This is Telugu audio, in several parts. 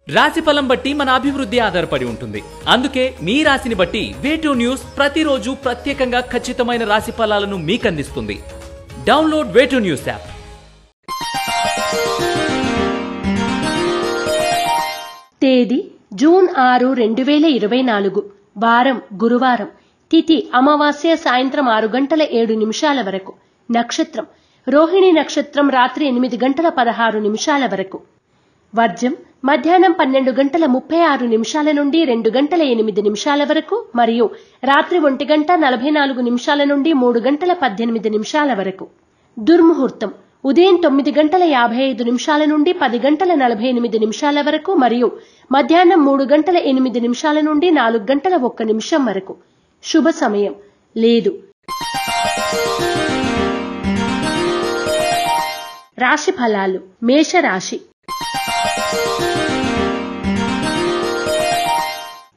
రాశిఫలం బట్టి మన అభివృద్ధి ఆధారపడి ఉంటుంది. అందుకే మీ రాశిని బట్టి వే2 న్యూస్ ప్రతిరోజు ప్రత్యేకంగా ఖచ్చితమైన రాశి ఫలాలను మీకు అందిస్తుంది. Download way two news app. తేదీ జూన్ 6, 2024. వారం గురువారం. తిథి అమావాస్య సాయంత్రం 6:07 వరకు. నక్షత్రం రోహిణి నక్షత్రం రాత్రి 8:16 వరకు. వర్జం మధ్యాహ్నం 12:36 నుండి 2:08 వరకు మరియు రాత్రి 1:44 నుండి 3:18 వరకు. దుర్ముహూర్తం ఉదయం 9:55 నుండి 10:48 వరకు మరియు మధ్యాహ్నం 3:08 నుండి 4:01 వరకు. శుభ సమయం లేదు. రాశి ఫలాలు. మేషరాశి.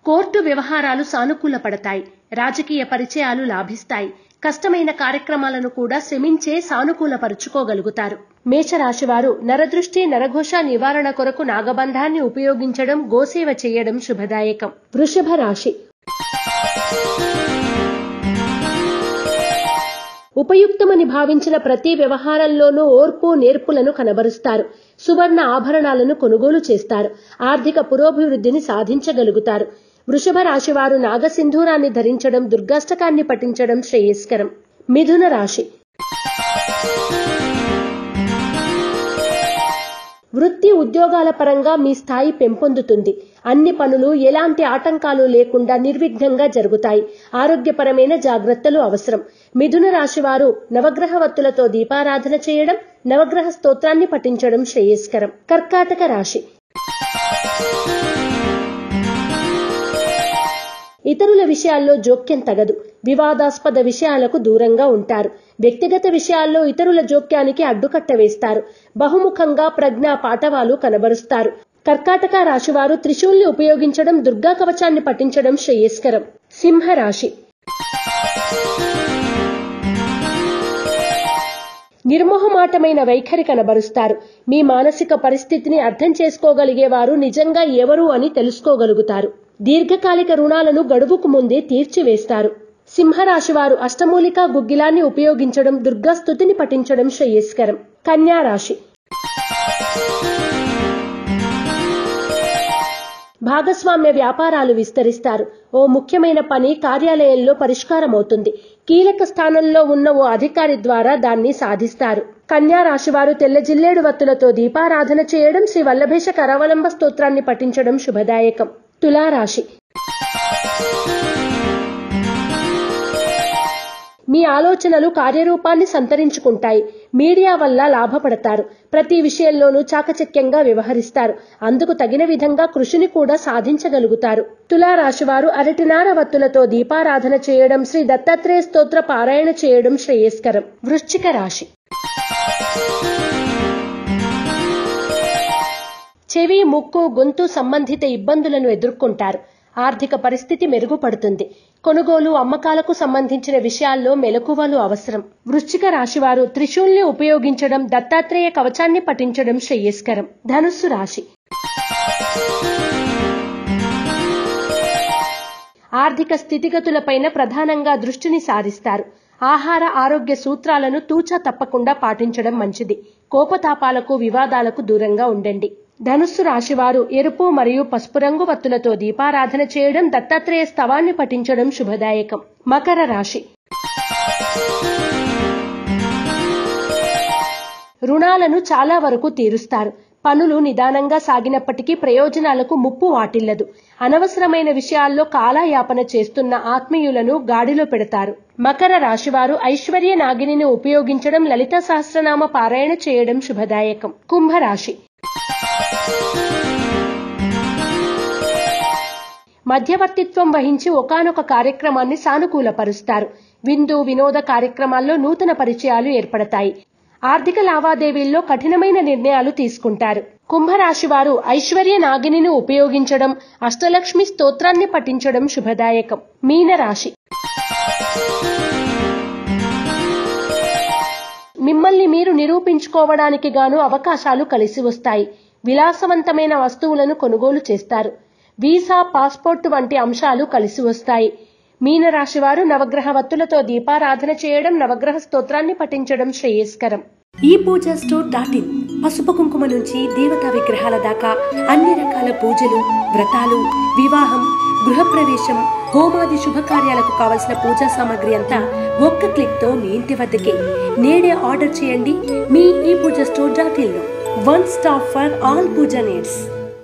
కోర్టు వ్యవహారాలు సానుకూలపడతాయి. రాజకీయ పరిచయాలు లాభిస్తాయి. కష్టమైన కార్యక్రమాలను కూడా శ్రమించే సానుకూలపరుచుకోగలుగుతారు. మేషరాశి వారు నరదృష్టి నరఘోష నివారణ కొరకు నాగబంధాన్ని ఉపయోగించడం, గోసేవ చేయడం శుభదాయకం. వృషభ రాశి. ఉపయుక్తమని భావించిన ప్రతి వ్యవహారంలోనూ ఓర్పు నేర్పులను కనబరుస్తారు. సువర్ణ ఆభరణాలను కొనుగోలు చేస్తారు. ఆర్థిక పురోభివృద్ధిని సాధించగలుగుతారు. వృషభ రాశి వారు నాగసింధూరాన్ని ధరించడం, దుర్గాష్టకాన్ని పఠించడం శ్రేయస్కరం. మిథున రాశి. వృత్తి ఉద్యోగాల పరంగా మీ స్థాయి పెంపొందుతుంది. అన్ని పనులు ఎలాంటి ఆటంకాలు లేకుండా నిర్విఘ్నంగా జరుగుతాయి. ఆరోగ్యపరమైన జాగ్రత్తలు అవసరం. మిథున రాశి వారు నవగ్రహ వత్తులతో దీపారాధన చేయడం, నవగ్రహ స్తోత్రాన్ని పఠించడం శ్రేయస్కరం. కర్కాటక రాశి. ఇతరుల విషయాల్లో జోక్యం తగదు. వివాదాస్పద విషయాలకు దూరంగా ఉంటారు. వ్యక్తిగత విషయాల్లో ఇతరుల జోక్యానికి అడ్డుకట్ట వేస్తారు. బహుముఖంగా ప్రజ్ఞా పాటవాలు కనబరుస్తారు. కర్కాటక రాశివారు త్రిశూల్ని ఉపయోగించడం, దుర్గా కవచాన్ని పఠించడం శ్రేయస్కరం. సింహరాశి. నిర్మోహమాటమైన వైఖరి కనబరుస్తారు. మీ మానసిక పరిస్థితిని అర్థం చేసుకోగలిగేవారు నిజంగా ఎవరు అని తెలుసుకోగలుగుతారు. దీర్ఘకాలిక రుణాలను గడువుకు ముందే తీర్చివేస్తారు. సింహరాశి వారు అష్టమూలికా గుగ్గిలాన్ని ఉపయోగించడం, దుర్గా స్తుతిని పఠించడం శ్రేయస్కరం. కన్యా రాశి. భాగస్వామ్య వ్యాపారాలు విస్తరిస్తారు. ఓ ముఖ్యమైన పని కార్యాలయంలో పరిష్కారమవుతుంది. కీలక స్థానంలో ఉన్న ఓ అధికారి ద్వారా దాన్ని సాధిస్తారు. కన్యా రాశి వారు తెల్ల జిల్లేడు వత్తులతో దీపారాధన చేయడం, శ్రీ వల్లభేష కరావలంబ స్తోత్రాన్ని పఠించడం శుభదాయకం. తులారాశి. మీ ఆలోచనలు కార్యరూపాన్ని సంతరించుకుంటాయి. మీడియా వల్ల లాభపడతారు. ప్రతి విషయంలోనూ చాకచక్యంగా వ్యవహరిస్తారు. అందుకు తగిన విధంగా కృషిని కూడా సాధించగలుగుతారు. తులారాశి వారు అరటినార వత్తులతో దీపారాధన చేయడం, శ్రీ దత్తాత్రేయ స్తోత్ర పారాయణ చేయడం శ్రేయస్కరం. వృశ్చిక రాశి. చెవి, ముక్కు, గొంతు సంబంధిత ఇబ్బందులను ఎదుర్కొంటారు. ఆర్థిక పరిస్థితి మెరుగుపడుతుంది. కొనుగోలు, అమ్మకాలకు సంబంధించిన విషయాల్లో మెలకువలు అవసరం. వృశ్చిక రాశివారు త్రిశూల్ని ఉపయోగించడం, దత్తాత్రేయ కవచాన్ని పఠించడం శ్రేయస్కరం. ధనుస్సు రాశి. ఆర్థిక స్థితిగతులపైన ప్రధానంగా దృష్టిని సారిస్తారు. ఆహార ఆరోగ్య సూత్రాలను తూచా తప్పకుండా పాటించడం మంచిది. కోపతాపాలకు, వివాదాలకు దూరంగా ఉండండి. ధనుస్సు రాశివారు ఎరుపు మరియు పసుపు రంగు వత్తులతో దీపారాధన చేయడం, దత్తాత్రేయ స్తవాన్ని పఠించడం శుభదాయకం. మకర రాశి. రుణాలను చాలా వరకు తీరుస్తారు. పనులు నిదానంగా సాగినప్పటికీ ప్రయోజనాలకు ముప్పు వాటిల్లదు. అనవసరమైన విషయాల్లో కాలయాపన చేస్తున్న ఆత్మీయులను గాడిలో పెడతారు. మకర రాశివారు ఐశ్వర్య నాగిని ఉపయోగించడం, లలితా సహస్రనామ పారాయణ చేయడం శుభదాయకం. కుంభరాశి. మధ్యవర్తిత్వం వహించి ఒకానొక కార్యక్రమాన్ని సానుకూలపరుస్తారు. విందు వినోద కార్యక్రమాల్లో నూతన పరిచయాలు ఏర్పడతాయి. ఆర్థిక లావాదేవీల్లో కఠినమైన నిర్ణయాలు తీసుకుంటారు. కుంభరాశి వారు ఐశ్వర్య నాగిని ఉపయోగించడం, అష్టలక్ష్మి స్తోత్రాన్ని పఠించడం శుభదాయకం. మీనరాశి. మిమ్మల్ని మీరు నిరూపించుకోవడానికి గాను అవకాశాలు కలిసి వస్తాయి. విలాసవంతమైన వస్తువులను కొనుగోలు చేస్తారు. వీసా, పాస్పోర్ట్ వంటి అంశాలు కలిసి వస్తాయి. మీనరాశి వారు నవగ్రహ వత్తులతో దీపారాధన చేయడం, నవగ్రహ స్తోత్రాన్ని పఠించడం శ్రేయస్కరం. ఈ పూజా స్టోర్.in పసుపు కుంకుమ నుంచి దేవతా విగ్రహాల దాకా అన్ని రకాల పూజలు, వ్రతాలు, వివాహం, గృహప్రవేశం, హోమాది శుభకార్యాలకు కావలసిన పూజా సామాగ్రి అంతా ఒక్క క్లిక్ తో మీ ఇంటి వద్దకే. నేడే ఆర్డర్ చేయండి మీ ఈ పూజా స్టోర్.in లో. One stop for all pooja needs.